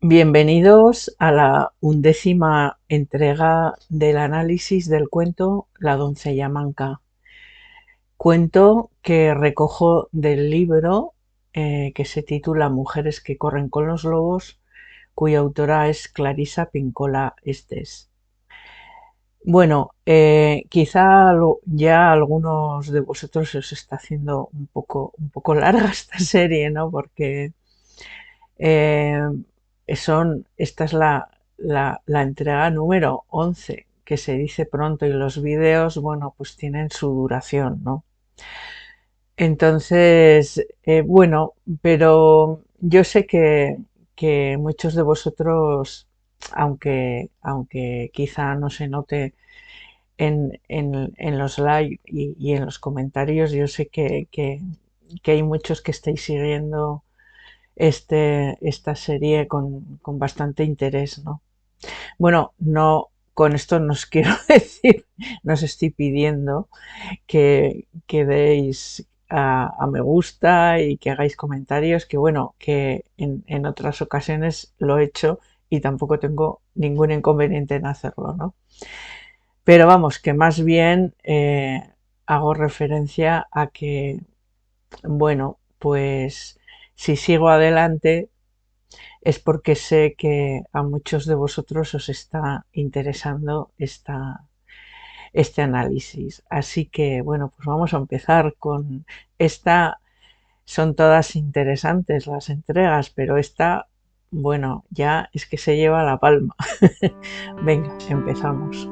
Bienvenidos a la 11ª entrega del análisis del cuento La doncella manca, cuento que recojo del libro que se titula Mujeres que corren con los lobos, cuya autora es Clarisa Pincola Estés. Bueno, quizá ya a algunos de vosotros se os está haciendo un poco larga esta serie, ¿no? Porque eh, esta es la entrega número 11, que se dice pronto, y los vídeos, bueno, pues tienen su duración, ¿no? Entonces, bueno, pero yo sé que muchos de vosotros, aunque quizá no se note en los likes y en los comentarios, yo sé que hay muchos que estáis siguiendo esta serie con bastante interés, ¿no? Bueno, no, con esto no os quiero decir, no os estoy pidiendo que deis a me gusta y que hagáis comentarios, que bueno, que en otras ocasiones lo he hecho y tampoco tengo ningún inconveniente en hacerlo, ¿no? Pero vamos, que más bien hago referencia a que, bueno, pues si sigo adelante es porque sé que a muchos de vosotros os está interesando este análisis. Así que, bueno, pues vamos a empezar con esta. Son todas interesantes las entregas, pero esta, bueno, ya es que se lleva la palma. Venga, empezamos.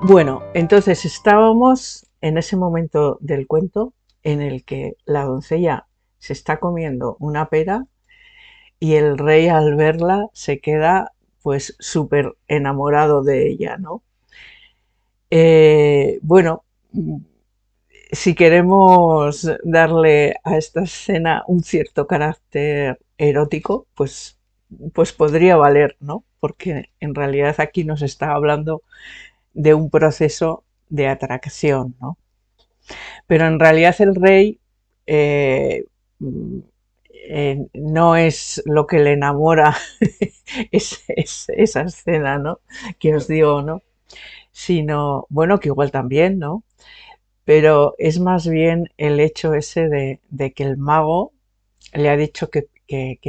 Bueno, entonces estábamos en ese momento del cuento en el que la doncella se está comiendo una pera y el rey al verla se queda pues súper enamorado de ella, ¿no? Bueno, si queremos darle a esta escena un cierto carácter erótico, pues podría valer, ¿no? Porque en realidad aquí nos está hablando de un proceso de atracción, ¿no? Pero en realidad el rey eh, no es lo que le enamora es esa escena, ¿no? Que os digo, ¿no? Sino, bueno, que igual también, ¿no? Pero es más bien el hecho ese de que el mago le ha dicho que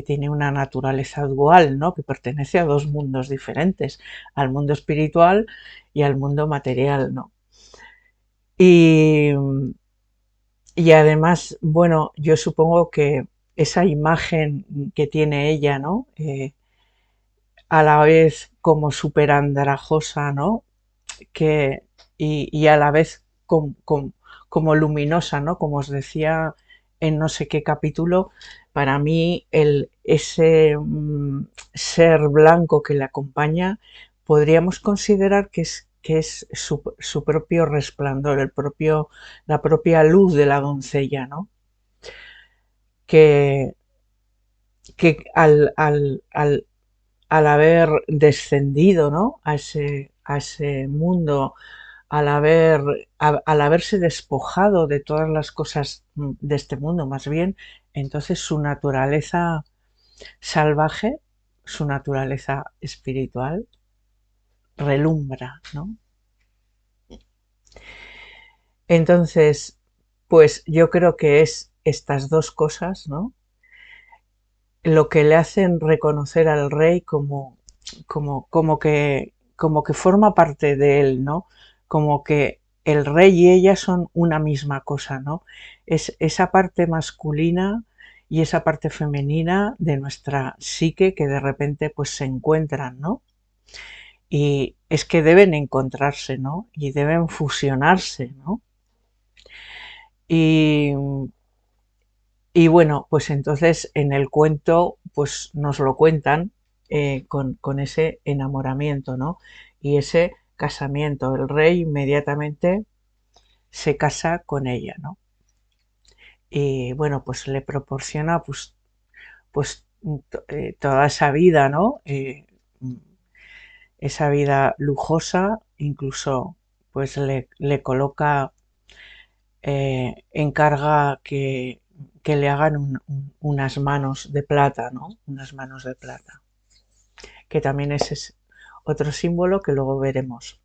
tiene una naturaleza dual, ¿no? Que pertenece a dos mundos diferentes, al mundo espiritual y al mundo material, ¿no? Y, y además, bueno, yo supongo que esa imagen que tiene ella, ¿no? A la vez como súper andrajosa, ¿no? Y a la vez como luminosa, ¿no? Como os decía en no sé qué capítulo, para mí ese ser blanco que le acompaña, podríamos considerar que es su propio resplandor, la propia luz de la doncella, ¿no? Que, que al haber descendido, ¿no? A ese mundo, al haberse despojado de todas las cosas de este mundo, más bien, entonces su naturaleza salvaje, su naturaleza espiritual, relumbra, ¿no? Entonces, pues yo creo que es estas dos cosas, ¿no? Lo que le hacen reconocer al rey como que forma parte de él, ¿no? Como que el rey y ella son una misma cosa, ¿no? Es esa parte masculina y esa parte femenina de nuestra psique que de repente pues se encuentran, ¿no? Y es que deben encontrarse, ¿no? Y deben fusionarse, ¿no? Y, y bueno, pues entonces en el cuento pues nos lo cuentan con ese enamoramiento, ¿no? Y ese casamiento. El rey inmediatamente se casa con ella, ¿no? Y bueno, pues le proporciona pues toda esa vida, ¿no? Esa vida lujosa, incluso pues le coloca, encarga que le hagan unas manos de plata, ¿no? Unas manos de plata, que también es otro símbolo que luego veremos.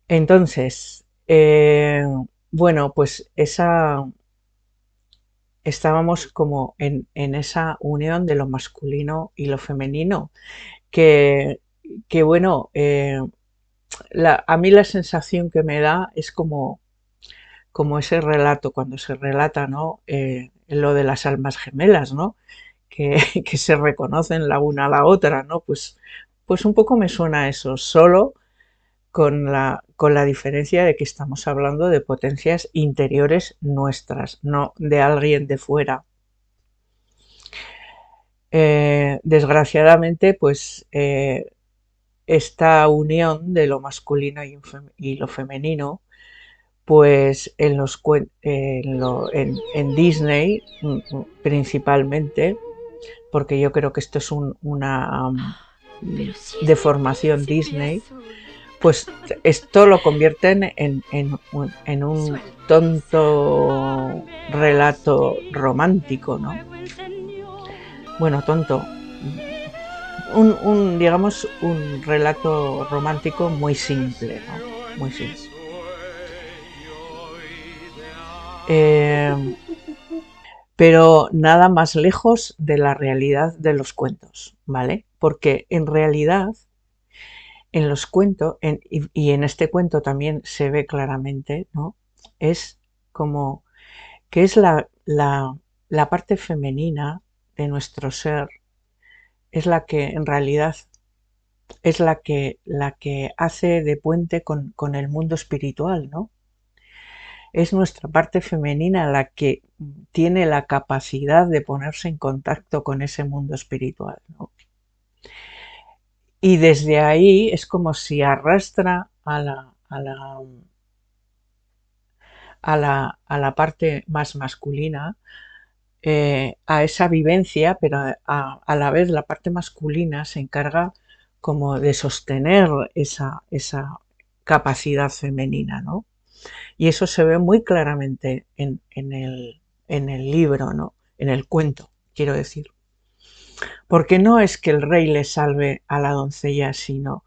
Entonces, bueno, pues estábamos como en esa unión de lo masculino y lo femenino, que, que bueno, a mí la sensación que me da es como ese relato, cuando se relata, ¿no? Lo de las almas gemelas, ¿no? Que, que se reconocen la una a la otra, ¿no? Pues un poco me suena a eso, solo con la diferencia de que estamos hablando de potencias interiores nuestras, no de alguien de fuera. Desgraciadamente, pues esta unión de lo masculino y lo femenino, pues en Disney principalmente, porque yo creo que esto es una deformación Disney, pues esto lo convierten en un tonto relato romántico, ¿no? Bueno, tonto. Digamos, un relato romántico muy simple, ¿no? Muy simple. Pero nada más lejos de la realidad de los cuentos, ¿vale? Porque en realidad, en los cuentos, y en este cuento también se ve claramente, ¿no? Es como que es la parte femenina de nuestro ser, es la que en realidad es la que hace de puente con el mundo espiritual, ¿no? Es nuestra parte femenina la que tiene la capacidad de ponerse en contacto con ese mundo espiritual, ¿no? Y desde ahí es como si arrastra a la parte más masculina, a esa vivencia, pero a la vez la parte masculina se encarga como de sostener esa capacidad femenina, ¿no? Y eso se ve muy claramente en el libro, ¿no? En el cuento, quiero decir. Porque no es que el rey le salve a la doncella, sino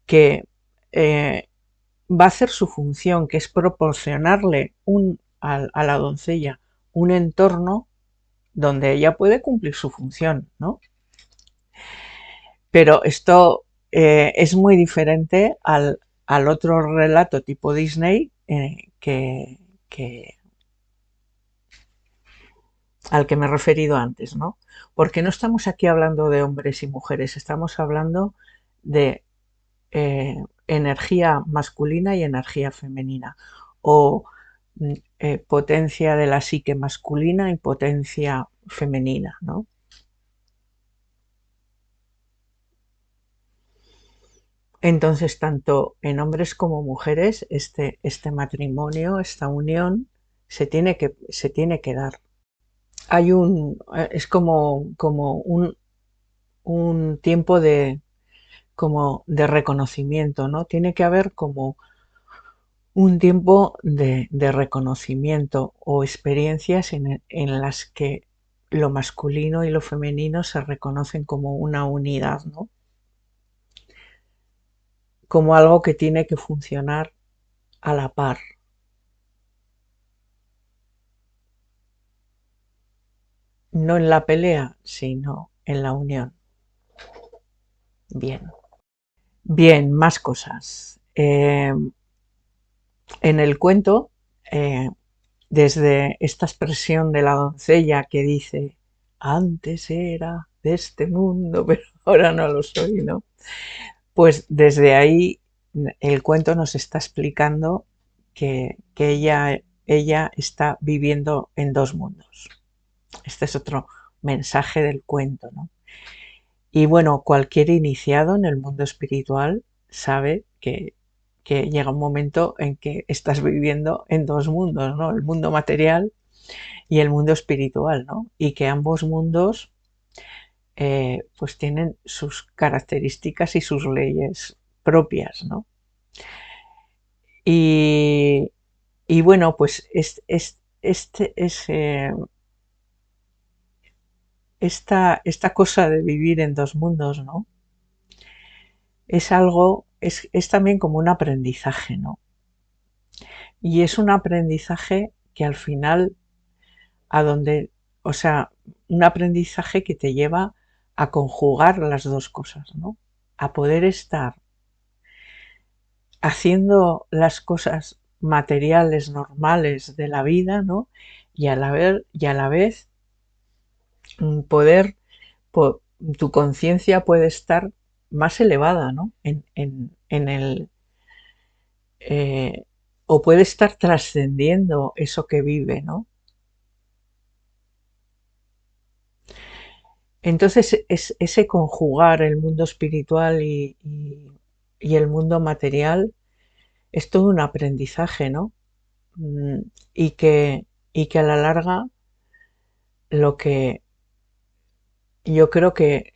que va a hacer su función, que es proporcionarle a la doncella un entorno donde ella puede cumplir su función, ¿no? Pero esto es muy diferente al otro relato tipo Disney al que me he referido antes, ¿no? Porque no estamos aquí hablando de hombres y mujeres, estamos hablando de energía masculina y energía femenina, o potencia de la psique masculina y potencia femenina, ¿no? Entonces, tanto en hombres como mujeres, este matrimonio, esta unión, se tiene que dar. Es como un tiempo como de reconocimiento, ¿no? Tiene que haber como un tiempo de reconocimiento o experiencias en las que lo masculino y lo femenino se reconocen como una unidad, ¿no? Como algo que tiene que funcionar a la par. No en la pelea, sino en la unión. Bien. Bien, más cosas. En el cuento, eh, desde esta expresión de la doncella que dice, antes era de este mundo, pero ahora no lo soy, ¿no? Pues desde ahí el cuento nos está explicando que ella está viviendo en dos mundos. Este es otro mensaje del cuento, ¿no? Y bueno, cualquier iniciado en el mundo espiritual sabe que llega un momento en que estás viviendo en dos mundos, ¿no? El mundo material y el mundo espiritual, ¿no? Y que ambos mundos pues tienen sus características y sus leyes propias, ¿no? Y, y bueno, pues esta cosa de vivir en dos mundos, ¿no? Es algo, es también como un aprendizaje, ¿no? Y es un aprendizaje que al final, a donde, o sea, un aprendizaje que te lleva a conjugar las dos cosas, ¿no? A poder estar haciendo las cosas materiales normales de la vida, ¿no? Y a la vez poder, po- tu conciencia puede estar más elevada, ¿no? En el, eh, o puede estar trascendiendo eso que vive, ¿no? Entonces, ese conjugar el mundo espiritual y el mundo material es todo un aprendizaje, ¿no? Mm, Y y que a la larga lo que yo creo que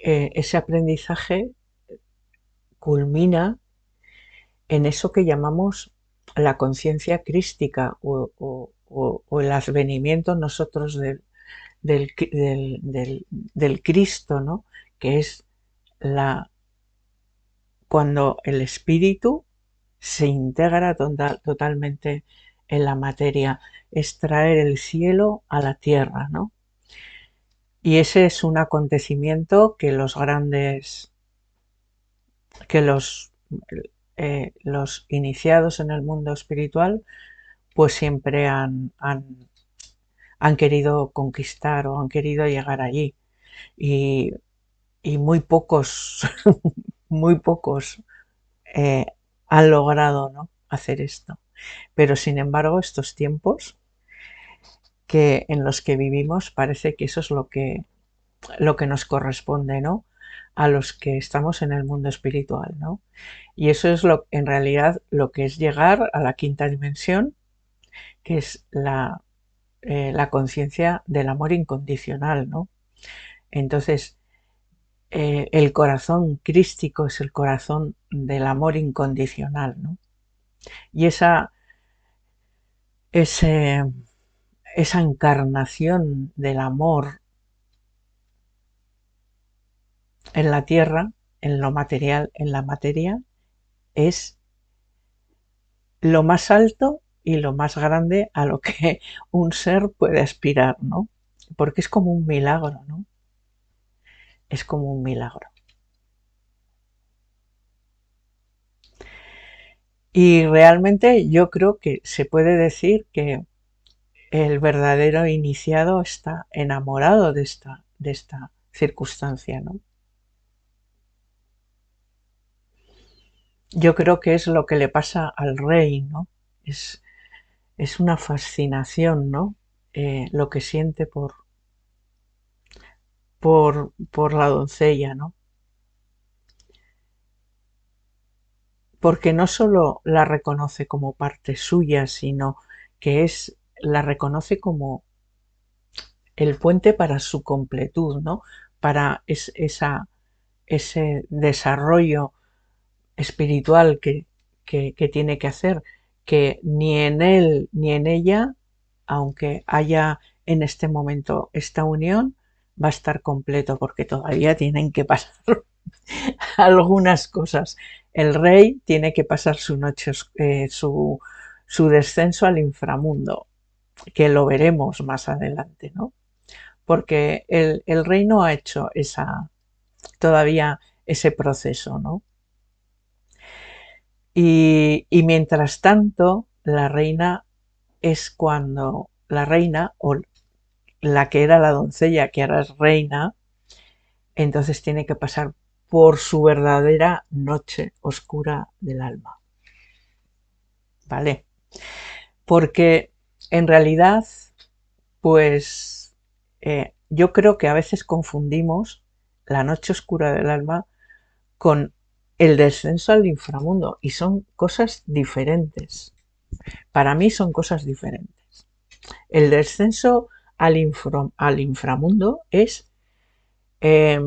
ese aprendizaje culmina en eso que llamamos la conciencia crística o el advenimiento nosotros del Cristo, ¿no? Que es la, cuando el espíritu se integra totalmente en la materia, es traer el cielo a la tierra, ¿no? Y ese es un acontecimiento que que los iniciados en el mundo espiritual, pues siempre han querido conquistar o han querido llegar allí. Y, y muy pocos, muy pocos eh, han logrado, ¿no? Hacer esto. Pero sin embargo, estos tiempos en los que vivimos parece que eso es lo que nos corresponde, ¿no? A los que estamos en el mundo espiritual, ¿no? Y eso es en realidad lo que es llegar a la quinta dimensión, que es la conciencia del amor incondicional, ¿no? Entonces, el corazón crístico es el corazón del amor incondicional, ¿no? Y ese, esa encarnación del amor en la tierra, en lo material, en la materia, es lo más alto y lo más grande a lo que un ser puede aspirar, ¿no? Porque es como un milagro, ¿no? Es como un milagro. Y realmente yo creo que se puede decir que el verdadero iniciado está enamorado de esta circunstancia, ¿no? Yo creo que es lo que le pasa al rey, ¿no? Es, es una fascinación, ¿no? Lo que siente por la doncella, ¿no? Porque no solo la reconoce como parte suya, sino que la reconoce como el puente para su completud, ¿no? Para ese desarrollo espiritual que tiene que hacer, que ni en él ni en ella, aunque haya en este momento esta unión, va a estar completo porque todavía tienen que pasar algunas cosas. El rey tiene que pasar su noche, su descenso al inframundo, que lo veremos más adelante, ¿no? Porque el rey no ha hecho todavía ese proceso, ¿no? Y mientras tanto, la reina es cuando la reina, o la que era la doncella, que ahora es reina, entonces tiene que pasar por su verdadera noche oscura del alma, ¿vale? Porque en realidad, pues yo creo que a veces confundimos la noche oscura del alma con el descenso al inframundo, y son cosas diferentes. Para mí son cosas diferentes. El descenso al inframundo es, eh,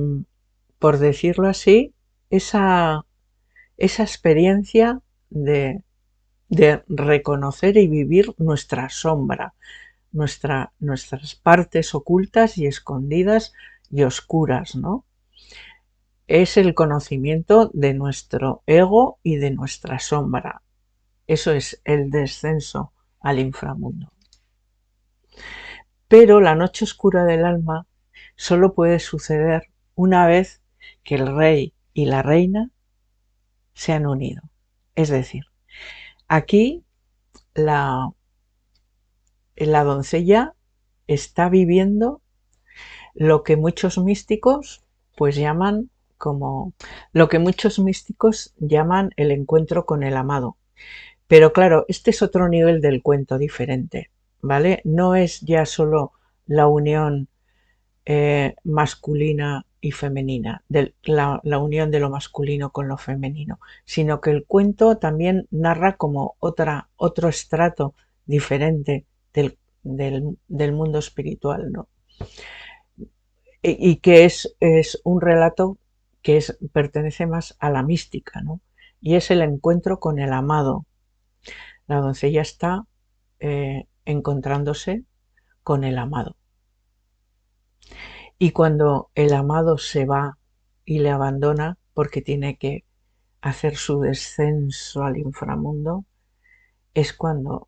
por decirlo así, esa experiencia de reconocer y vivir nuestra sombra, nuestras partes ocultas y escondidas y oscuras, ¿no? Es el conocimiento de nuestro ego y de nuestra sombra. Eso es el descenso al inframundo. Pero la noche oscura del alma solo puede suceder una vez que el rey y la reina se han unido. Es decir, aquí la doncella está viviendo lo que muchos místicos pues llaman el encuentro con el amado. Pero claro, este es otro nivel del cuento diferente, ¿vale? No es ya solo la unión masculina y femenina, la unión de lo masculino con lo femenino, sino que el cuento también narra como otro estrato diferente del mundo espiritual, ¿no? Y que es un relato que pertenece más a la mística, ¿no? Y es el encuentro con el amado. La doncella está encontrándose con el amado. Y cuando el amado se va y le abandona porque tiene que hacer su descenso al inframundo, es cuando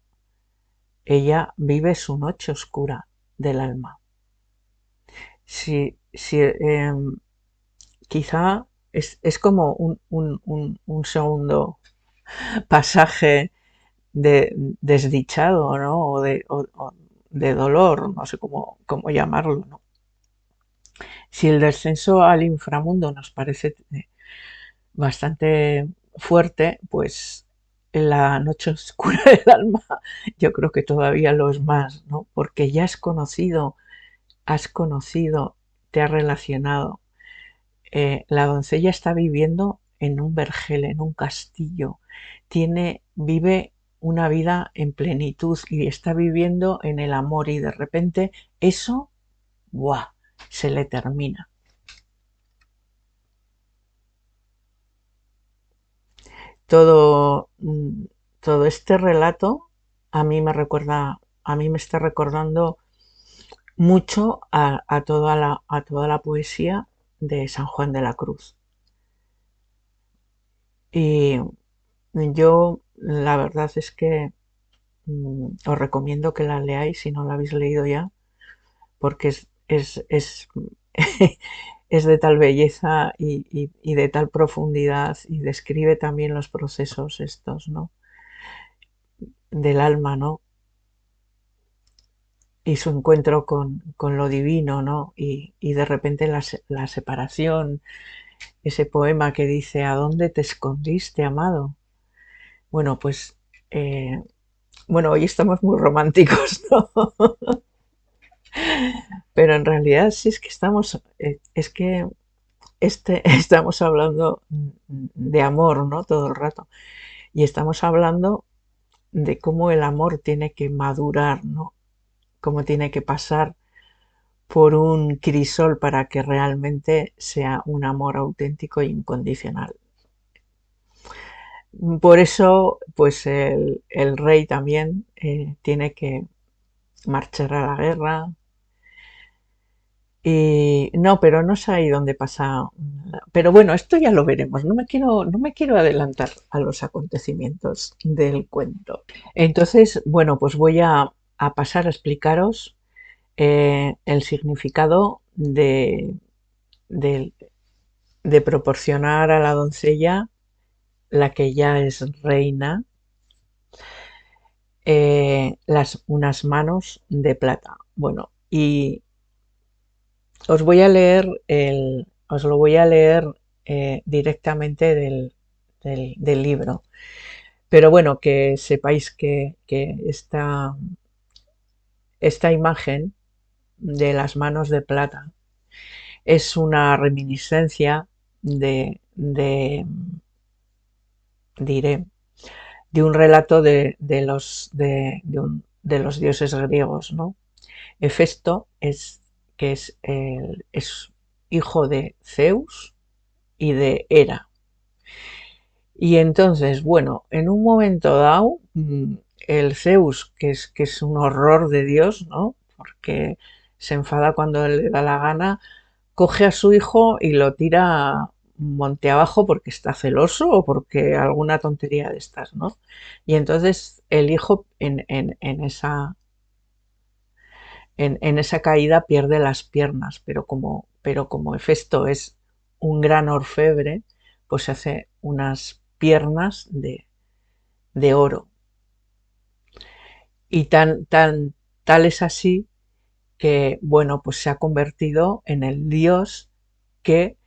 ella vive su noche oscura del alma. Quizá es como un segundo pasaje desdichado, ¿no? O de dolor, no sé cómo llamarlo, ¿no? Si el descenso al inframundo nos parece bastante fuerte, pues en la noche oscura del alma yo creo que todavía lo es más, ¿no? Porque ya has conocido, te has relacionado. La doncella está viviendo en un vergel, en un castillo, vive una vida en plenitud y está viviendo en el amor, y de repente eso, ¡buah!, se le termina. Todo, todo este relato a mí me está recordando mucho a toda la poesía de San Juan de la Cruz. Y yo la verdad es que os recomiendo que la leáis si no la habéis leído ya, porque es de tal belleza y de tal profundidad, y describe también los procesos estos, ¿no? Del alma, ¿no? Y su encuentro con lo divino, ¿no? Y de repente la separación, ese poema que dice: ¿a dónde te escondiste, amado? Bueno, pues, bueno, hoy estamos muy románticos, ¿no? Pero en realidad sí es que estamos hablando de amor, ¿no? Todo el rato. Y estamos hablando de cómo el amor tiene que madurar, ¿no? Cómo tiene que pasar por un crisol para que realmente sea un amor auténtico e incondicional. Por eso, pues el rey también tiene que marchar a la guerra. Y no, pero no sé ahí dónde pasa. Pero bueno, esto ya lo veremos. No me quiero adelantar a los acontecimientos del cuento. Entonces, bueno, pues voy a pasar a explicaros el significado de, de proporcionar a la doncella, la que ya es reina, unas manos de plata. Bueno, y os lo voy a leer directamente del libro. Pero bueno, que sepáis que esta imagen de las manos de plata es una reminiscencia de diré, de un relato de los dioses griegos, ¿no? Hefesto es hijo de Zeus y de Hera. Y entonces, bueno, en un momento dado, el Zeus, que es un horror de Dios, ¿no? Porque se enfada cuando le da la gana, coge a su hijo y lo tira monte abajo porque está celoso o porque alguna tontería de estas, ¿no? Y entonces el hijo en esa caída pierde las piernas, pero como Hefesto es un gran orfebre, pues se hace unas piernas de oro. Y tal es así que, bueno, pues se ha convertido en el dios que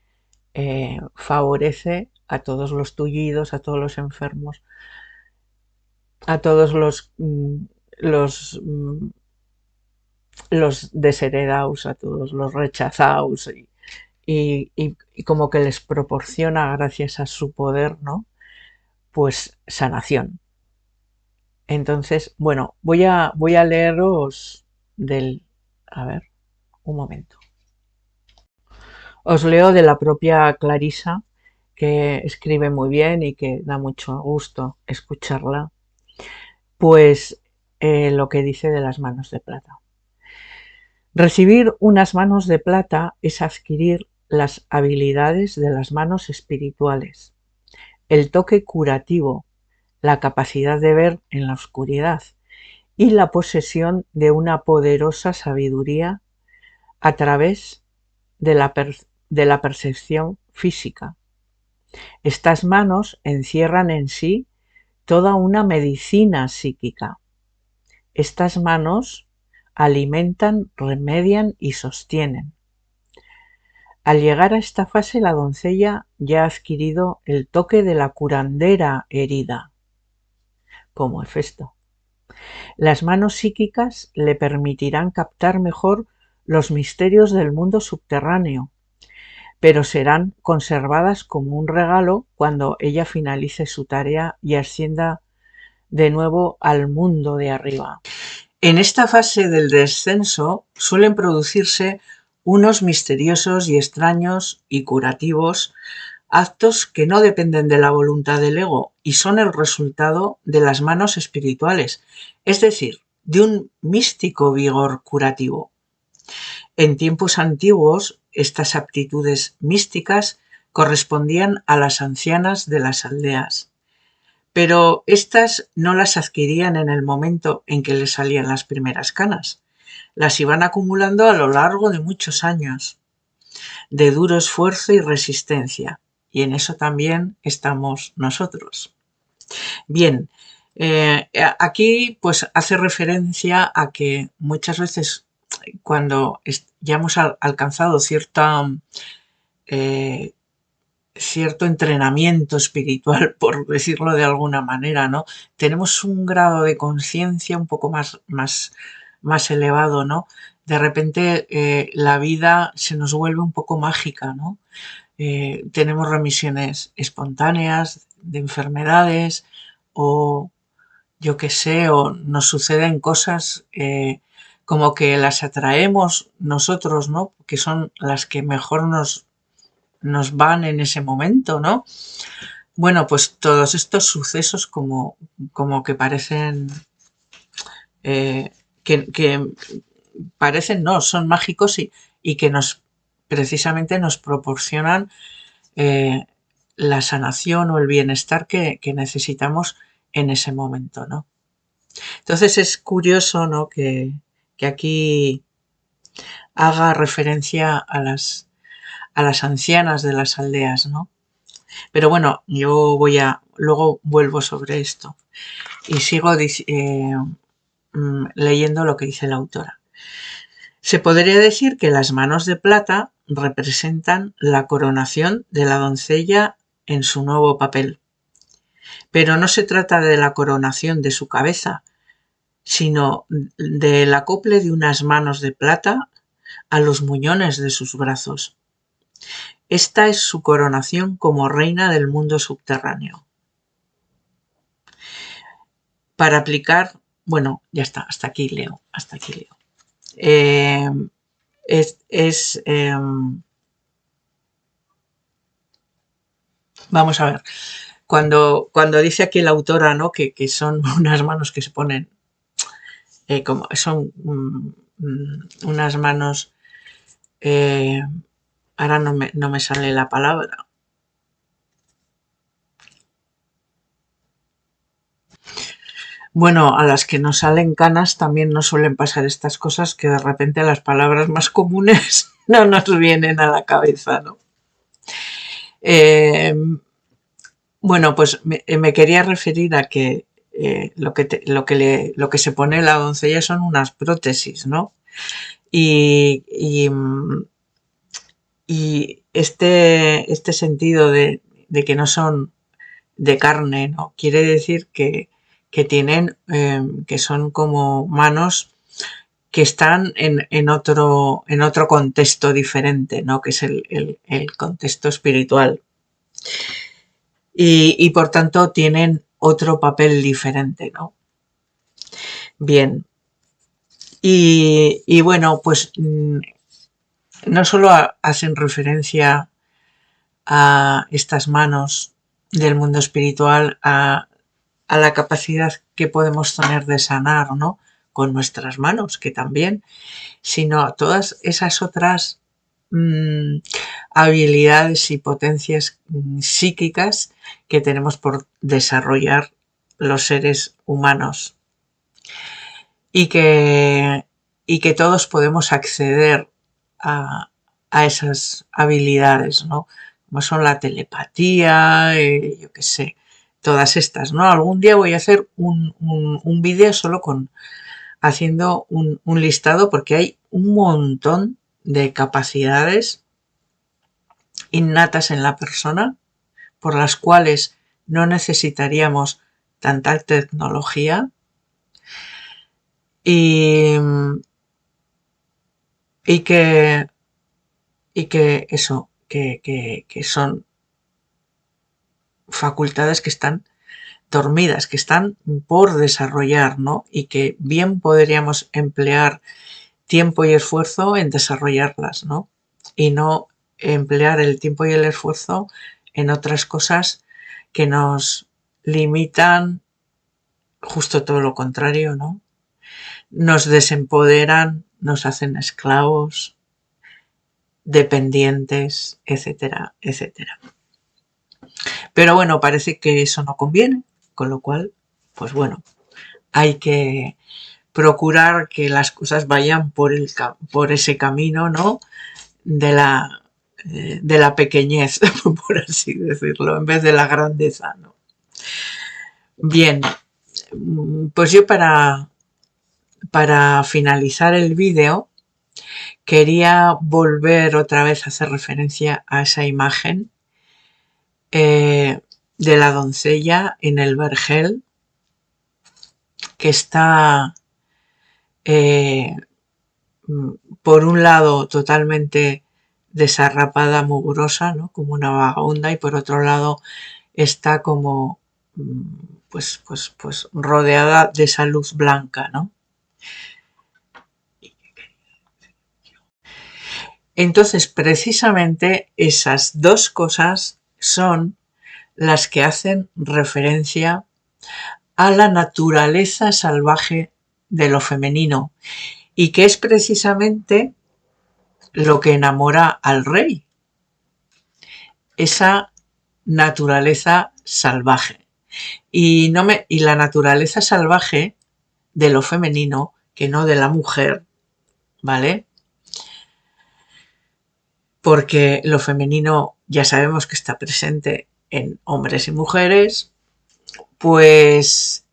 favorece a todos los tullidos, a todos los enfermos, a todos los, los desheredados, a todos los rechazados y como que les proporciona, gracias a su poder, ¿no? Pues sanación. Entonces, bueno, voy a leeros del... A ver, un momento. Os leo de la propia Clarisa, que escribe muy bien y que da mucho gusto escucharla, pues lo que dice de las manos de plata. Recibir unas manos de plata es adquirir las habilidades de las manos espirituales, el toque curativo, la capacidad de ver en la oscuridad y la posesión de una poderosa sabiduría a través de de la percepción física. Estas manos encierran en sí toda una medicina psíquica. Estas manos alimentan, remedian y sostienen. Al llegar a esta fase, la doncella ya ha adquirido el toque de la curandera herida, como Hefesto. Las manos psíquicas le permitirán captar mejor los misterios del mundo subterráneo, pero serán conservadas como un regalo cuando ella finalice su tarea y ascienda de nuevo al mundo de arriba. En esta fase del descenso suelen producirse unos misteriosos y extraños y curativos actos que no dependen de la voluntad del ego y son el resultado de las manos espirituales, es decir, de un místico vigor curativo. En tiempos antiguos, estas aptitudes místicas correspondían a las ancianas de las aldeas, pero éstas no las adquirían en el momento en que les salían las primeras canas. Las iban acumulando a lo largo de muchos años, de duro esfuerzo y resistencia, y en eso también estamos nosotros. Bien, aquí pues hace referencia a que muchas veces cuando ya hemos alcanzado cierto entrenamiento espiritual, por decirlo de alguna manera, ¿no? Tenemos un grado de conciencia un poco más elevado, ¿no? De repente la vida se nos vuelve un poco mágica, ¿no? Tenemos remisiones espontáneas de enfermedades o yo qué sé, o nos suceden cosas como que las atraemos nosotros, ¿no? Que son las que mejor nos van en ese momento, ¿no? Bueno, pues todos estos sucesos como que parecen, eh, que parecen, no, son mágicos y que precisamente nos proporcionan eh, la sanación o el bienestar que necesitamos en ese momento, ¿no? Entonces es curioso, ¿no? que aquí haga referencia a las ancianas de las aldeas, ¿no? Pero bueno, yo luego vuelvo sobre esto y sigo leyendo lo que dice la autora. Se podría decir que las manos de plata representan la coronación de la doncella en su nuevo papel. Pero no se trata de la coronación de su cabeza, sino del acople de unas manos de plata a los muñones de sus brazos. Esta es su coronación como reina del mundo subterráneo. para aplicar, bueno, ya está, hasta aquí leo, hasta aquí leo. Eh, es vamos a ver, cuando dice aquí la autora, ¿no? Que son unas manos que se ponen, como son unas manos, ahora no me sale la palabra. Bueno, a las que nos salen canas también nos suelen pasar estas cosas, que de repente las palabras más comunes no nos vienen a la cabeza, ¿no? Bueno, pues me quería referir a que lo que se pone en la doncella son unas prótesis, ¿no? Y este sentido de que no son de carne, ¿no? Quiere decir que tienen, que son como manos que están en otro contexto diferente, ¿no? Que es el contexto espiritual. Y por tanto tienen otro papel diferente, ¿no? Bien. Y bueno, pues no solo hacen referencia a estas manos del mundo espiritual, a la capacidad que podemos tener de sanar, ¿no? Con nuestras manos, que también, sino a todas esas otras habilidades y potencias psíquicas que tenemos por desarrollar los seres humanos y que todos podemos acceder a esas habilidades, ¿no? Como son la telepatía, yo qué sé, todas estas, ¿no? Algún día voy a hacer un vídeo solo haciendo un listado, porque hay un montón de capacidades innatas en la persona por las cuales no necesitaríamos tanta tecnología y que eso, que son facultades que están dormidas, que están por desarrollar, ¿no? Y que bien podríamos emplear tiempo y esfuerzo en desarrollarlas, ¿no? Y no emplear el tiempo y el esfuerzo en otras cosas que nos limitan, justo todo lo contrario, ¿no? Nos desempoderan, nos hacen esclavos, dependientes, etcétera, etcétera. Pero bueno, parece que eso no conviene, con lo cual, pues bueno, hay que procurar que las cosas vayan por ese camino, ¿no? De la pequeñez, por así decirlo, en vez de la grandeza, ¿no? Bien, pues yo para finalizar el vídeo quería volver otra vez a hacer referencia a esa imagen de la doncella en el vergel, que está por un lado totalmente desarrapada, mugrosa, ¿no? Como una vagabunda, y por otro lado está como pues rodeada de esa luz blanca, ¿no? Entonces, precisamente esas dos cosas son las que hacen referencia a la naturaleza salvaje de lo femenino, y que es precisamente lo que enamora al rey, esa naturaleza salvaje. Y la naturaleza salvaje de lo femenino, que no de la mujer, ¿vale? Porque lo femenino ya sabemos que está presente en hombres y mujeres, pues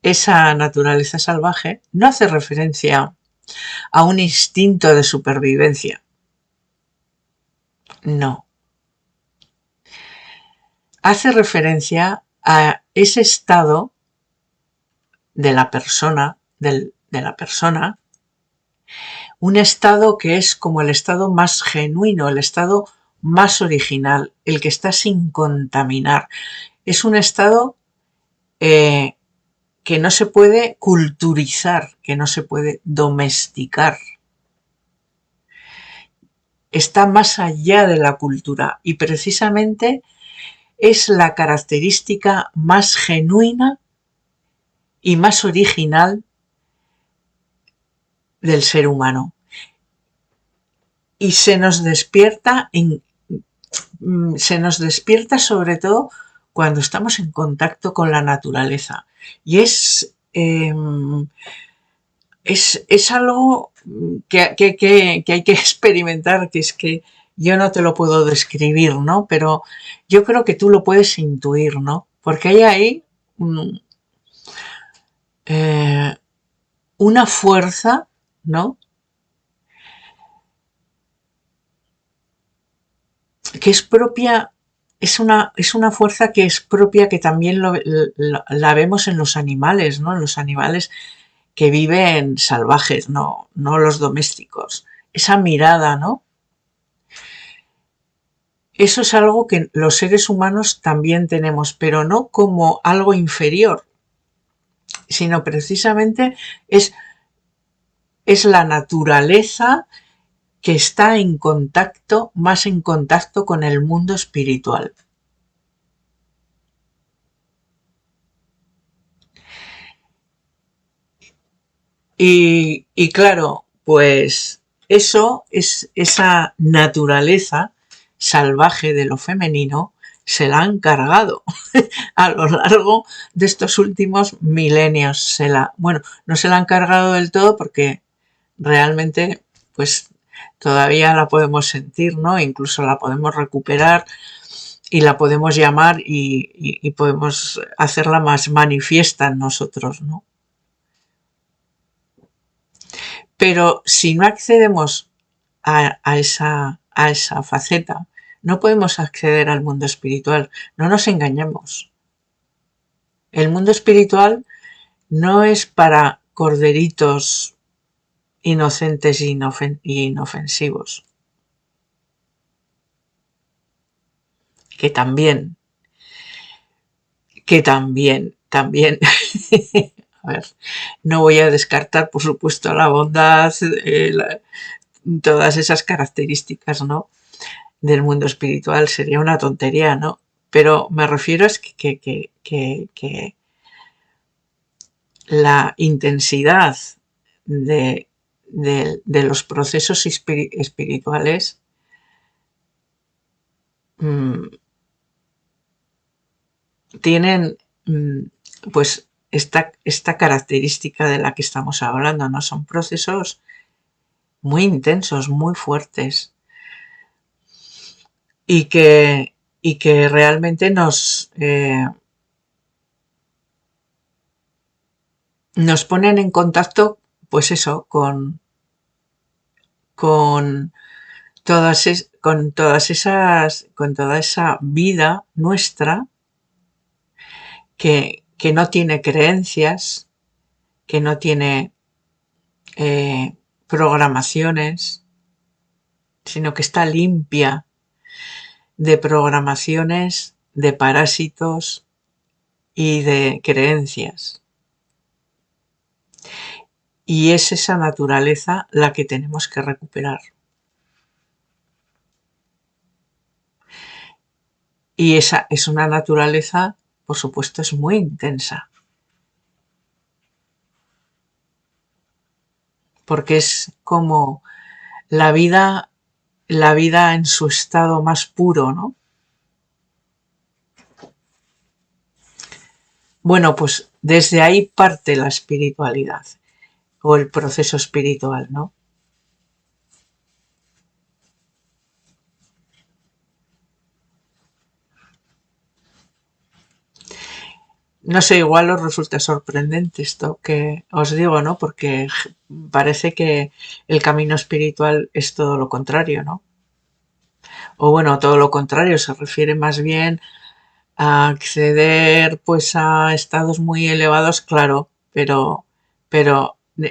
esa naturaleza salvaje no hace referencia a un instinto de supervivencia. No. Hace referencia a ese estado de la persona, un estado que es como el estado más genuino, el estado más original, el que está sin contaminar. Es un estado que no se puede culturizar, que no se puede domesticar. Está más allá de la cultura y precisamente es la característica más genuina y más original del ser humano. Y se nos despierta sobre todo cuando estamos en contacto con la naturaleza. Y es algo que hay que experimentar, que es que yo no te lo puedo describir, ¿no? Pero yo creo que tú lo puedes intuir, ¿no? Porque hay ahí una fuerza, ¿no? Que es propia, es una fuerza que es propia, que también la vemos en los animales, ¿no? En los animales que viven salvajes, no los domésticos. Esa mirada, ¿no? Eso es algo que los seres humanos también tenemos, pero no como algo inferior, sino precisamente es la naturaleza que está en contacto, más en contacto con el mundo espiritual. Y claro, pues eso es esa naturaleza salvaje de lo femenino, se la han cargado a lo largo de estos últimos milenios. Bueno, no se la han cargado del todo porque realmente pues todavía la podemos sentir, ¿no? Incluso la podemos recuperar y la podemos llamar y podemos hacerla más manifiesta en nosotros, ¿no? Pero si no accedemos a esa faceta, no podemos acceder al mundo espiritual. No nos engañemos. El mundo espiritual no es para corderitos inocentes e inofensivos. Que también, también. A ver, no voy a descartar, por supuesto, la bondad, todas esas características, ¿no? Del mundo espiritual, sería una tontería, ¿no? Pero me refiero a que la intensidad de los procesos espirituales tienen pues esta característica de la que estamos hablando, ¿no? Son procesos muy intensos, muy fuertes y que realmente nos ponen en contacto, pues eso, con toda esa vida nuestra que no tiene creencias, que no tiene programaciones, sino que está limpia de programaciones, de parásitos y de creencias. Y es esa naturaleza la que tenemos que recuperar. Y esa es una naturaleza, por supuesto, es muy intensa. Porque es como la vida en su estado más puro, ¿no? Bueno, pues desde ahí parte la espiritualidad o el proceso espiritual, ¿no? No sé, igual os resulta sorprendente esto que os digo, ¿no? Porque parece que el camino espiritual es todo lo contrario, ¿no? O bueno, todo lo contrario, se refiere más bien a acceder pues a estados muy elevados, claro, pero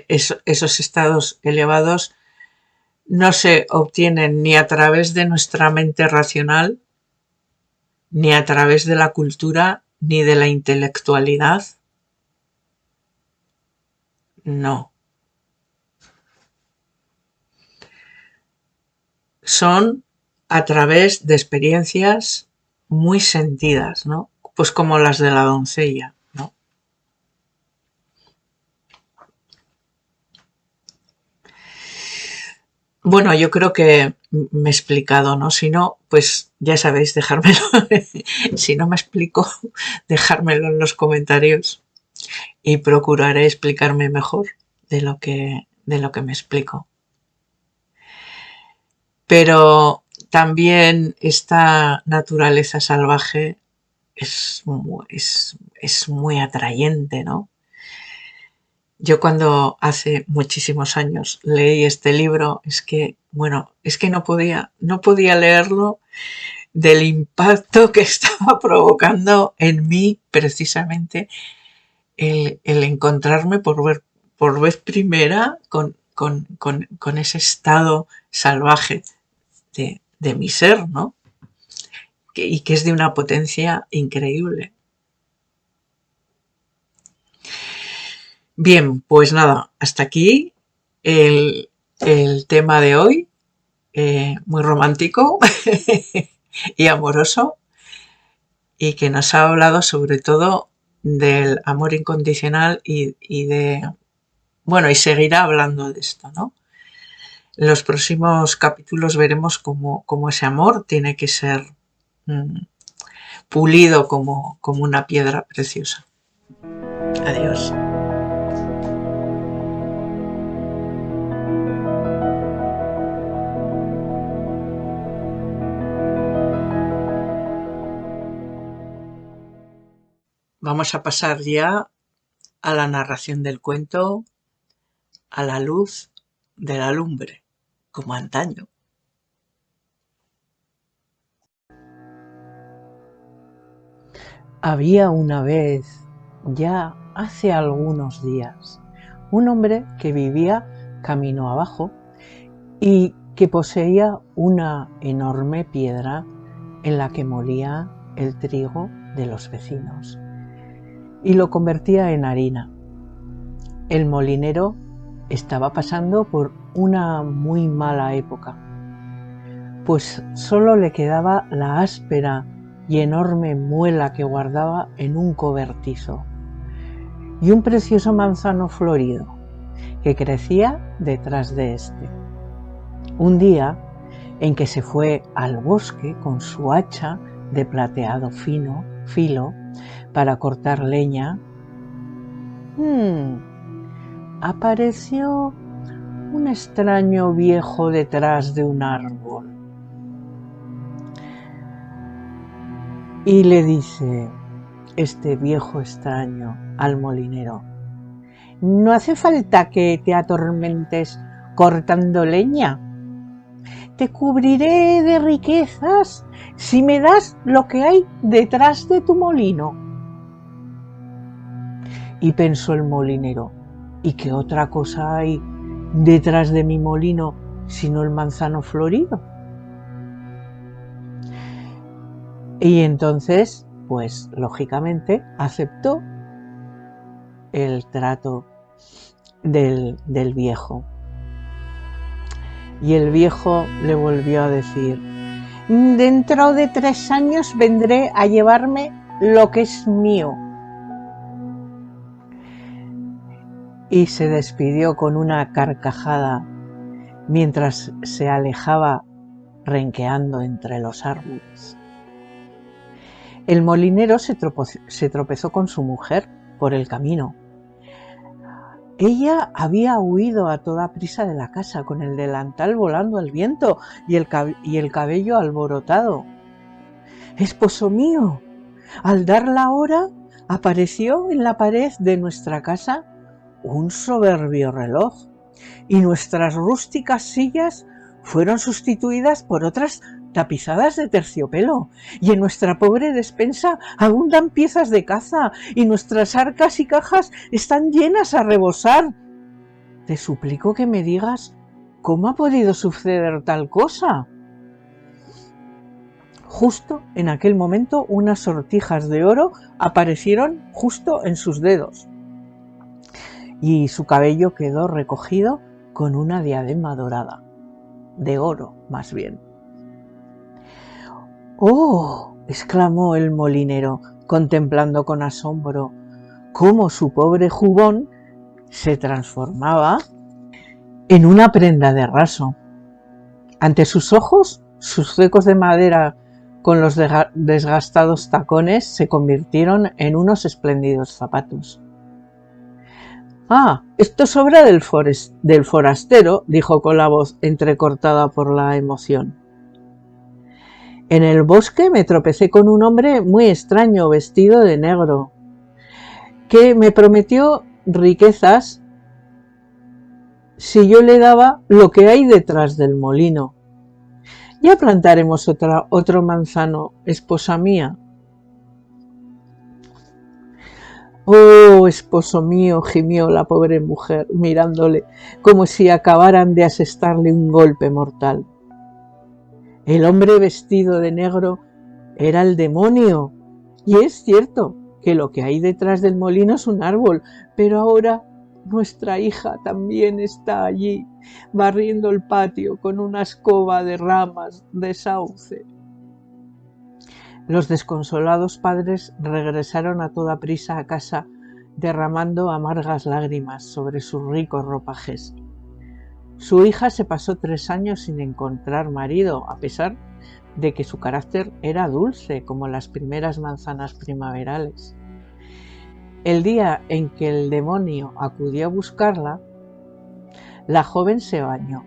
esos estados elevados no se obtienen ni a través de nuestra mente racional, ni a través de la cultura, ni de la intelectualidad, No. Son a través de experiencias muy sentidas, ¿no? Pues como las de la doncella, ¿no? Bueno, yo creo que me he explicado, ¿no? Si no, pues ya sabéis, dejármelo. Si no me explico, dejármelo en los comentarios y procuraré explicarme mejor de lo que me explico. Pero también esta naturaleza salvaje es muy atrayente, ¿no? Yo cuando hace muchísimos años leí este libro, es que no podía leerlo del impacto que estaba provocando en mí precisamente el encontrarme por vez primera con ese estado salvaje de mi ser, ¿no? Y que es de una potencia increíble. Bien, pues nada, hasta aquí el tema de hoy, muy romántico y amoroso, y que nos ha hablado sobre todo del amor incondicional bueno, y seguirá hablando de esto, ¿no? En los próximos capítulos veremos cómo ese amor tiene que ser mm, pulido como una piedra preciosa. Adiós. Vamos a pasar ya a la narración del cuento a la luz de la lumbre, como antaño. Había una vez, ya hace algunos días, un hombre que vivía camino abajo y que poseía una enorme piedra en la que molía el trigo de los vecinos y lo convertía en harina. El molinero estaba pasando por una muy mala época, pues solo le quedaba la áspera y enorme muela que guardaba en un cobertizo y un precioso manzano florido que crecía detrás de este. Un día en que se fue al bosque con su hacha de plateado filo para cortar leña, apareció un extraño viejo detrás de un árbol y le dice este viejo extraño al molinero: no hace falta que te atormentes cortando leña. Te cubriré de riquezas si me das lo que hay detrás de tu molino. Y pensó el molinero: ¿y qué otra cosa hay detrás de mi molino sino el manzano florido? Y entonces, pues lógicamente, aceptó el trato del viejo. Y el viejo le volvió a decir: dentro de 3 años vendré a llevarme lo que es mío. Y se despidió con una carcajada mientras se alejaba renqueando entre los árboles. El molinero se tropezó con su mujer por el camino. Ella había huido a toda prisa de la casa, con el delantal volando al viento y el cabello alborotado. ¡Esposo mío! Al dar la hora, apareció en la pared de nuestra casa un soberbio reloj, y nuestras rústicas sillas fueron sustituidas por otras tapizadas de terciopelo, y en nuestra pobre despensa abundan piezas de caza, y nuestras arcas y cajas están llenas a rebosar. Te suplico que me digas cómo ha podido suceder tal cosa. Justo en aquel momento unas sortijas de oro aparecieron justo en sus dedos. y su cabello quedó recogido con una diadema dorada, de oro más bien. ¡Oh!, exclamó el molinero, contemplando con asombro cómo su pobre jubón se transformaba en una prenda de raso. Ante sus ojos, sus zuecos de madera con los desgastados tacones se convirtieron en unos espléndidos zapatos. «Ah, esto es obra del forastero», dijo con la voz entrecortada por la emoción. «En el bosque me tropecé con un hombre muy extraño vestido de negro, que me prometió riquezas si yo le daba lo que hay detrás del molino. Ya plantaremos otro manzano, esposa mía». «Oh, esposo mío», gimió la pobre mujer, mirándole como si acabaran de asestarle un golpe mortal. El hombre vestido de negro era el demonio, y es cierto que lo que hay detrás del molino es un árbol, pero ahora nuestra hija también está allí, barriendo el patio con una escoba de ramas de sauce. Los desconsolados padres regresaron a toda prisa a casa, derramando amargas lágrimas sobre sus ricos ropajes. Su hija se pasó 3 años sin encontrar marido, a pesar de que su carácter era dulce como las primeras manzanas primaverales. El día en que el demonio acudió a buscarla, la joven se bañó,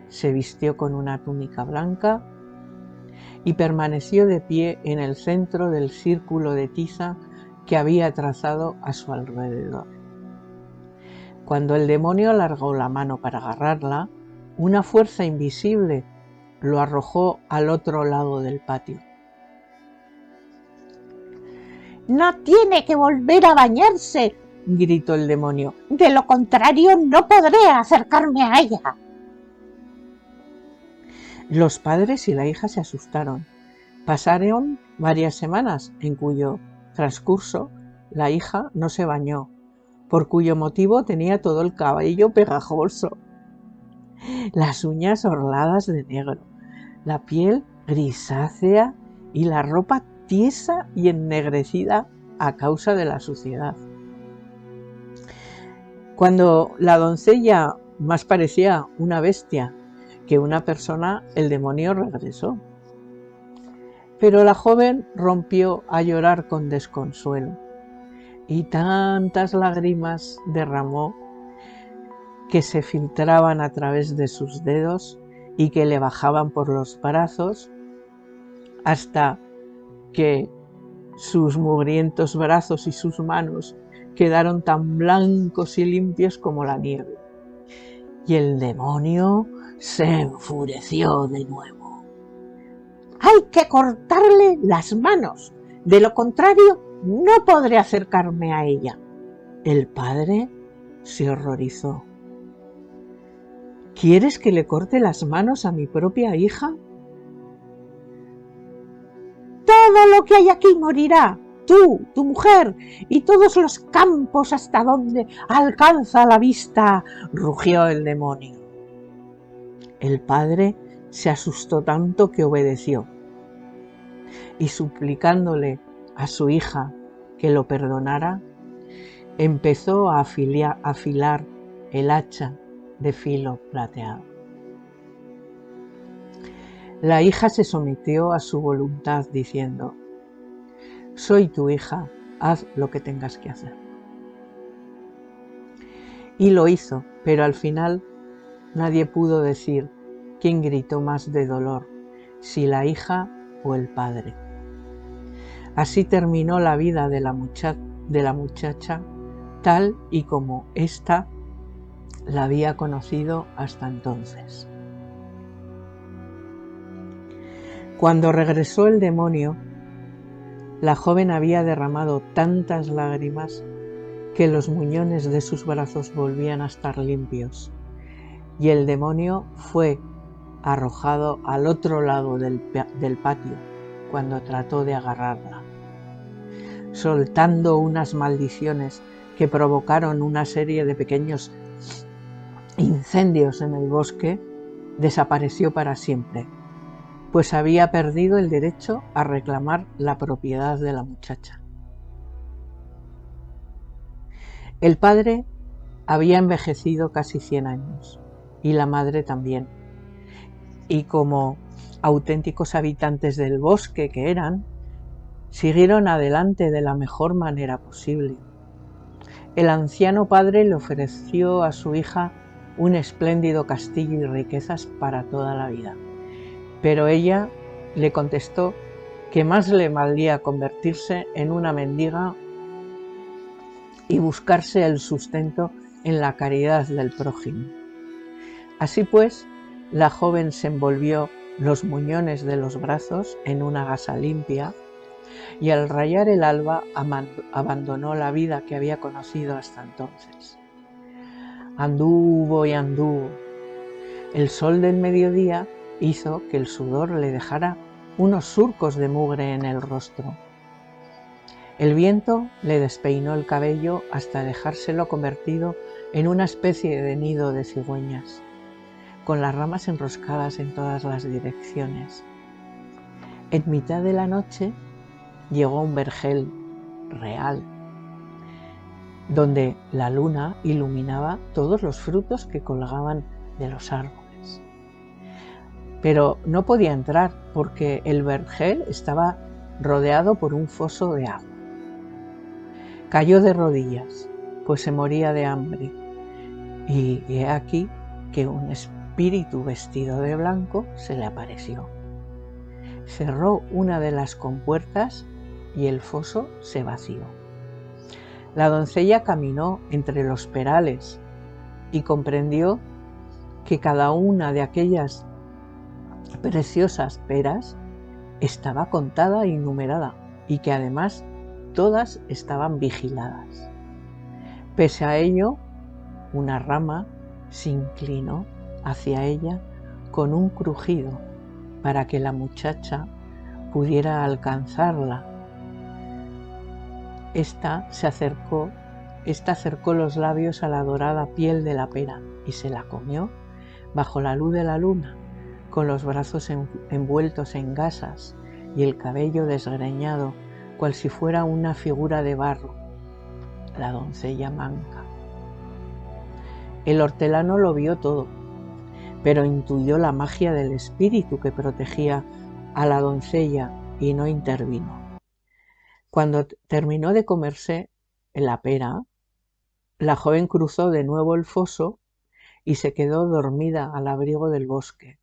se vistió con una túnica blanca y permaneció de pie en el centro del círculo de tiza que había trazado a su alrededor. Cuando el demonio alargó la mano para agarrarla, una fuerza invisible lo arrojó al otro lado del patio. «No tiene que volver a bañarse», gritó el demonio. «De lo contrario, no podré acercarme a ella». Los padres y la hija se asustaron. Pasaron varias semanas, en cuyo transcurso la hija no se bañó, por cuyo motivo tenía todo el cabello pegajoso, las uñas orladas de negro, la piel grisácea y la ropa tiesa y ennegrecida a causa de la suciedad. Cuando la doncella más parecía una bestia que una persona, el demonio regresó. Pero la joven rompió a llorar con desconsuelo y tantas lágrimas derramó que se filtraban a través de sus dedos y que le bajaban por los brazos hasta que sus mugrientos brazos y sus manos quedaron tan blancos y limpios como la nieve. Y el demonio se enfureció de nuevo. «Hay que cortarle las manos, de lo contrario no podré acercarme a ella». El padre se horrorizó. «¿Quieres que le corte las manos a mi propia hija?». «Todo lo que hay aquí morirá, tú, tu mujer y todos los campos hasta donde alcanza la vista», rugió el demonio. El padre se asustó tanto que obedeció y, suplicándole a su hija que lo perdonara, empezó a afilar el hacha de filo plateado. La hija se sometió a su voluntad diciendo: «Soy tu hija, haz lo que tengas que hacer». Y lo hizo, pero al final nadie pudo decir quién gritó más de dolor, si la hija o el padre. Así terminó la vida de la muchacha tal y como ésta la había conocido hasta entonces. Cuando regresó el demonio, la joven había derramado tantas lágrimas que los muñones de sus brazos volvían a estar limpios, y el demonio fue arrojado al otro lado del patio cuando trató de agarrarla. soltando unas maldiciones que provocaron una serie de pequeños incendios en el bosque, desapareció para siempre, pues había perdido el derecho a reclamar la propiedad de la muchacha. El padre había envejecido casi 100 años y la madre también, y como auténticos habitantes del bosque que eran, siguieron adelante de la mejor manera posible. El anciano padre le ofreció a su hija un espléndido castillo y riquezas para toda la vida, pero ella le contestó que más le valía convertirse en una mendiga y buscarse el sustento en la caridad del prójimo. Así pues, la joven se envolvió los muñones de los brazos en una gasa limpia y al rayar el alba abandonó la vida que había conocido hasta entonces. Anduvo y anduvo. El sol del mediodía hizo que el sudor le dejara unos surcos de mugre en el rostro. El viento le despeinó el cabello hasta dejárselo convertido en una especie de nido de cigüeñas, con las ramas enroscadas en todas las direcciones. En mitad de la noche llegó un vergel real, donde la luna iluminaba todos los frutos que colgaban de los árboles. Pero no podía entrar porque el vergel estaba rodeado por un foso de agua. Cayó de rodillas, pues se moría de hambre, y he aquí que un espíritu vestido de blanco se le apareció. Cerró una de las compuertas y el foso se vació. La doncella caminó entre los perales y comprendió que cada una de aquellas preciosas peras estaba contada y numerada, y que además todas estaban vigiladas. Pese a ello, una rama se inclinó hacia ella con un crujido para que la muchacha pudiera alcanzarla. Esta acercó los labios a la dorada piel de la pera y se la comió bajo la luz de la luna, con los brazos envueltos en gasas y el cabello desgreñado, cual si fuera una figura de barro, la doncella manca. El hortelano lo vio todo, pero intuyó la magia del espíritu que protegía a la doncella y no intervino. Cuando terminó de comerse la pera, la joven cruzó de nuevo el foso y se quedó dormida al abrigo del bosque.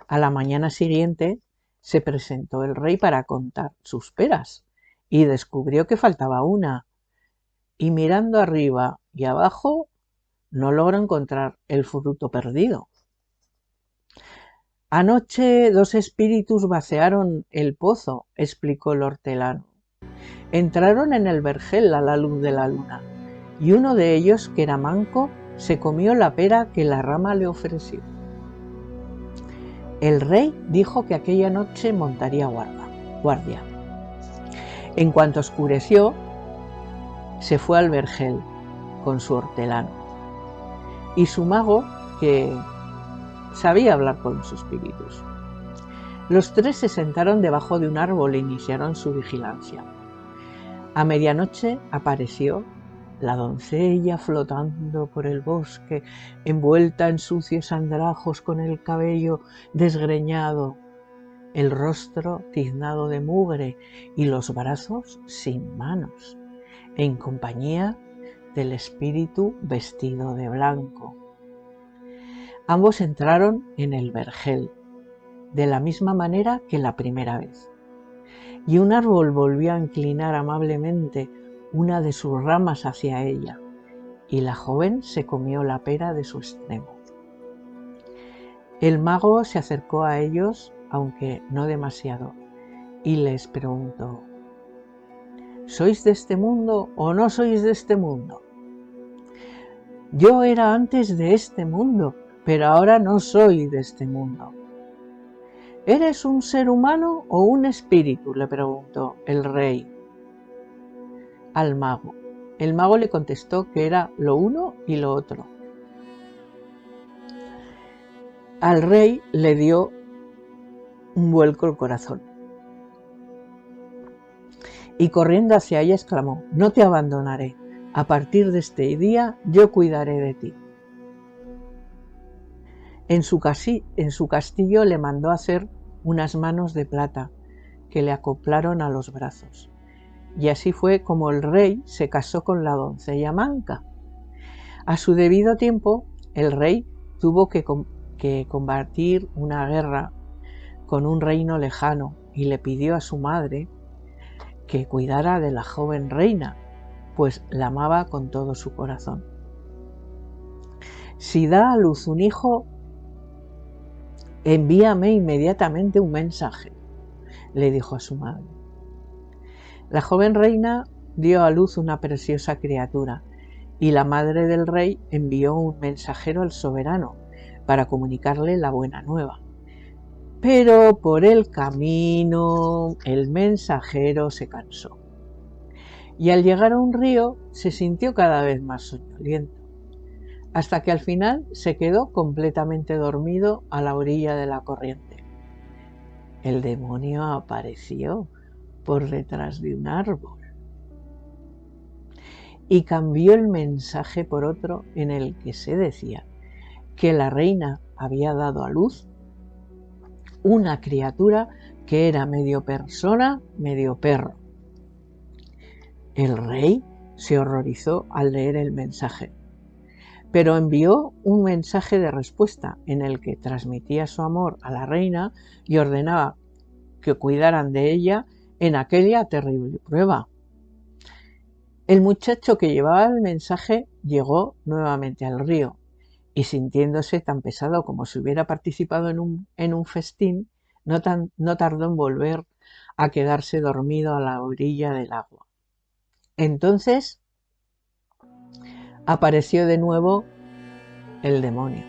A la mañana siguiente se presentó el rey para contar sus peras y descubrió que faltaba una, y mirando arriba y abajo no logró encontrar el fruto perdido. Anoche 2 espíritus vaciaron el pozo, explicó el hortelano. Entraron en el vergel a la luz de la luna, y uno de ellos, que era manco, se comió la pera que la rama le ofreció. El rey dijo que aquella noche montaría guardia. En cuanto oscureció, se fue al vergel con su hortelano y su mago, que sabía hablar con los espíritus. Los 3 se sentaron debajo de un árbol e iniciaron su vigilancia. A medianoche apareció la doncella flotando por el bosque, envuelta en sucios andrajos, con el cabello desgreñado, el rostro tiznado de mugre y los brazos sin manos, en compañía del espíritu vestido de blanco. Ambos entraron en el vergel, de la misma manera que la primera vez, y un árbol volvió a inclinar amablemente una de sus ramas hacia ella, y la joven se comió la pera de su extremo. El mago se acercó a ellos, aunque no demasiado, y les preguntó: ¿sois de este mundo o no sois de este mundo? Yo era antes de este mundo, pero ahora no soy de este mundo. ¿Eres un ser humano o un espíritu?, le preguntó el rey al mago. El mago le contestó que era lo uno y lo otro. Al rey le dio un vuelco el corazón y corriendo hacia ella exclamó: «No te abandonaré. A partir de este día yo cuidaré de ti». En su castillo le mandó hacer unas manos de plata que le acoplaron a los brazos. Y así fue como el rey se casó con la doncella manca. A su debido tiempo, el rey tuvo que combatir una guerra con un reino lejano y le pidió a su madre que cuidara de la joven reina, pues la amaba con todo su corazón. «Si da a luz un hijo, envíame inmediatamente un mensaje», le dijo a su madre. La joven reina dio a luz una preciosa criatura y la madre del rey envió un mensajero al soberano para comunicarle la buena nueva. Pero por el camino el mensajero se cansó y al llegar a un río se sintió cada vez más soñoliento, hasta que al final se quedó completamente dormido a la orilla de la corriente. El demonio apareció por detrás de un árbol y cambió el mensaje por otro en el que se decía que la reina había dado a luz una criatura que era medio persona, medio perro. El rey se horrorizó al leer el mensaje, pero envió un mensaje de respuesta en el que transmitía su amor a la reina y ordenaba que cuidaran de ella en aquella terrible prueba. El muchacho que llevaba el mensaje llegó nuevamente al río y, sintiéndose tan pesado como si hubiera participado en un festín, no tardó en volver a quedarse dormido a la orilla del agua. Entonces apareció de nuevo el demonio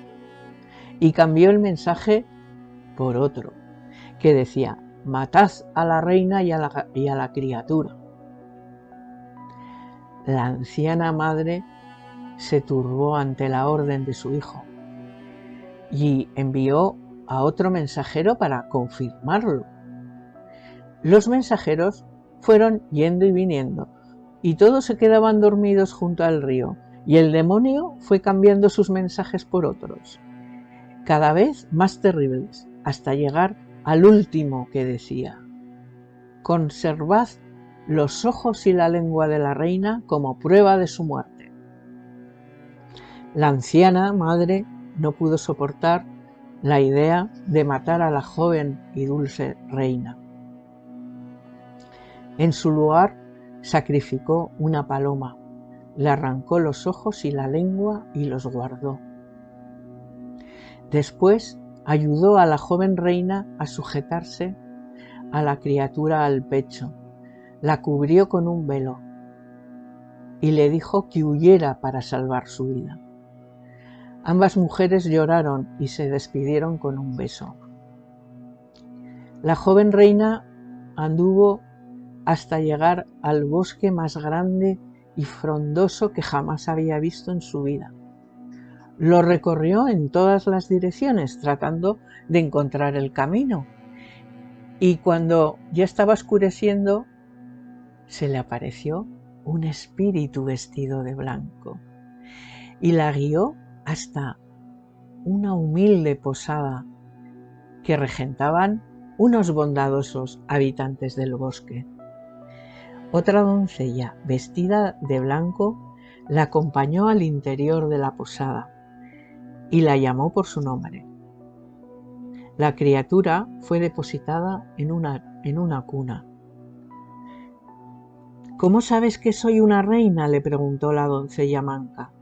y cambió el mensaje por otro que decía: «Matad a la reina y a la criatura». La anciana madre se turbó ante la orden de su hijo y envió a otro mensajero para confirmarlo. Los mensajeros fueron yendo y viniendo y todos se quedaban dormidos junto al río, y el demonio fue cambiando sus mensajes por otros, cada vez más terribles, hasta llegar al último que decía: «Conservad los ojos y la lengua de la reina como prueba de su muerte». La anciana madre no pudo soportar la idea de matar a la joven y dulce reina. En su lugar sacrificó una paloma, le arrancó los ojos y la lengua y los guardó. Después ayudó a la joven reina a sujetarse a la criatura al pecho, la cubrió con un velo y le dijo que huyera para salvar su vida. Ambas mujeres lloraron y se despidieron con un beso. La joven reina anduvo hasta llegar al bosque más grande y frondoso que jamás había visto en su vida. Lo recorrió en todas las direcciones tratando de encontrar el camino, y cuando ya estaba oscureciendo se le apareció un espíritu vestido de blanco y la guió hasta una humilde posada que regentaban unos bondadosos habitantes del bosque. Otra doncella vestida de blanco la acompañó al interior de la posada y la llamó por su nombre. La criatura fue depositada en una cuna. «¿Cómo sabes que soy una reina?», le preguntó la doncella manca.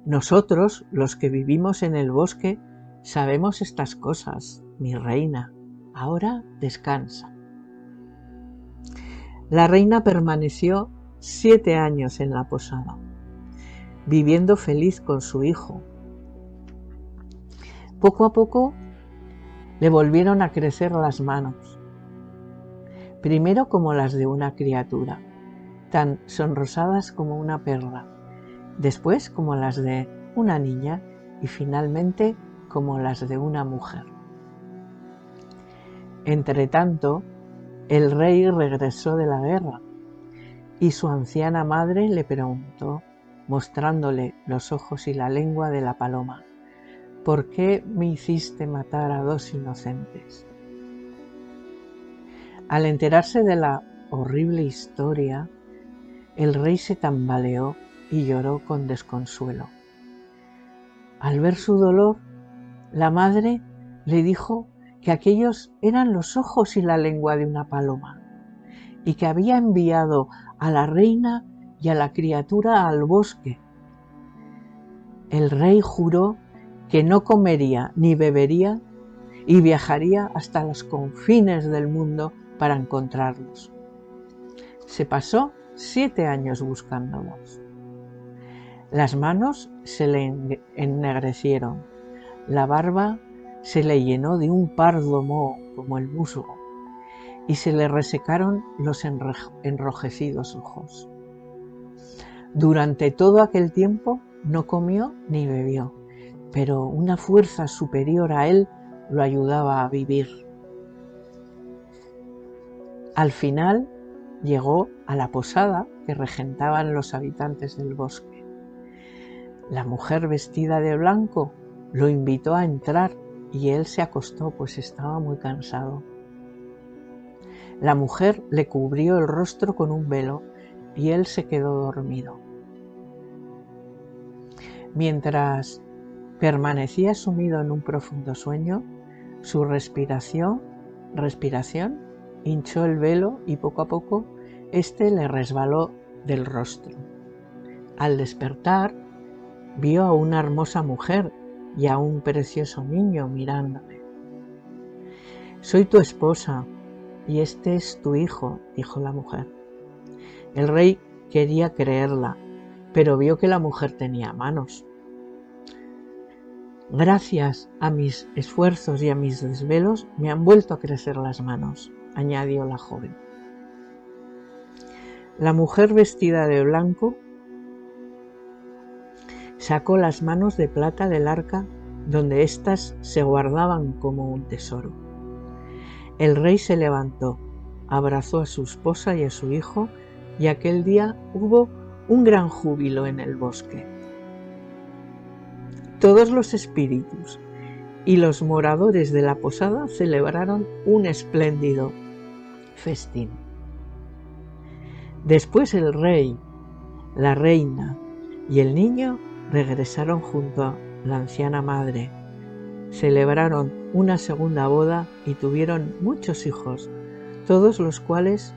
«Nosotros, los que vivimos en el bosque, sabemos estas cosas, mi reina. Ahora descansa». La reina permaneció 7 años en la posada, viviendo feliz con su hijo. Poco a poco le volvieron a crecer las manos, primero como las de una criatura, tan sonrosadas como una perla, después como las de una niña y finalmente como las de una mujer. Entretanto, el rey regresó de la guerra y su anciana madre le preguntó, mostrándole los ojos y la lengua de la paloma, ¿por qué me hiciste matar a dos inocentes? Al enterarse de la horrible historia, el rey se tambaleó y lloró con desconsuelo. Al ver su dolor, la madre le dijo que aquellos eran los ojos y la lengua de una paloma, y que había enviado a la reina y a la criatura al bosque. El rey juró que no comería ni bebería y viajaría hasta los confines del mundo para encontrarlos. Se pasó 7 años buscándolos. Las manos se le ennegrecieron, la barba se le llenó de un pardo moho como el musgo y se le resecaron los enrojecidos ojos. Durante todo aquel tiempo no comió ni bebió, pero una fuerza superior a él lo ayudaba a vivir. Al final llegó a la posada que regentaban los habitantes del bosque. La mujer vestida de blanco lo invitó a entrar y él se acostó, pues estaba muy cansado. La mujer le cubrió el rostro con un velo y él se quedó dormido. Mientras permanecía sumido en un profundo sueño, su respiración hinchó el velo y poco a poco éste le resbaló del rostro. Al despertar, vio a una hermosa mujer y a un precioso niño mirándole. «Soy tu esposa y este es tu hijo», dijo la mujer. El rey quería creerla, pero vio que la mujer tenía manos. «Gracias a mis esfuerzos y a mis desvelos me han vuelto a crecer las manos», añadió la joven. La mujer vestida de blanco sacó las manos de plata del arca donde éstas se guardaban como un tesoro. El rey se levantó, abrazó a su esposa y a su hijo, y aquel día hubo un gran júbilo en el bosque. Todos los espíritus y los moradores de la posada celebraron un espléndido festín. Después el rey, la reina y el niño regresaron junto a la anciana madre. Celebraron una segunda boda y tuvieron muchos hijos, todos los cuales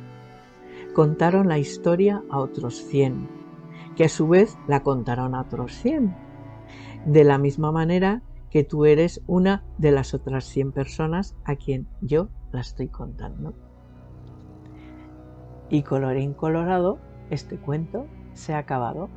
contaron la historia a otros 100, que a su vez la contaron a otros 100, de la misma manera que tú eres una de las otras 100 personas a quien yo la estoy contando. Y colorín colorado, este cuento se ha acabado.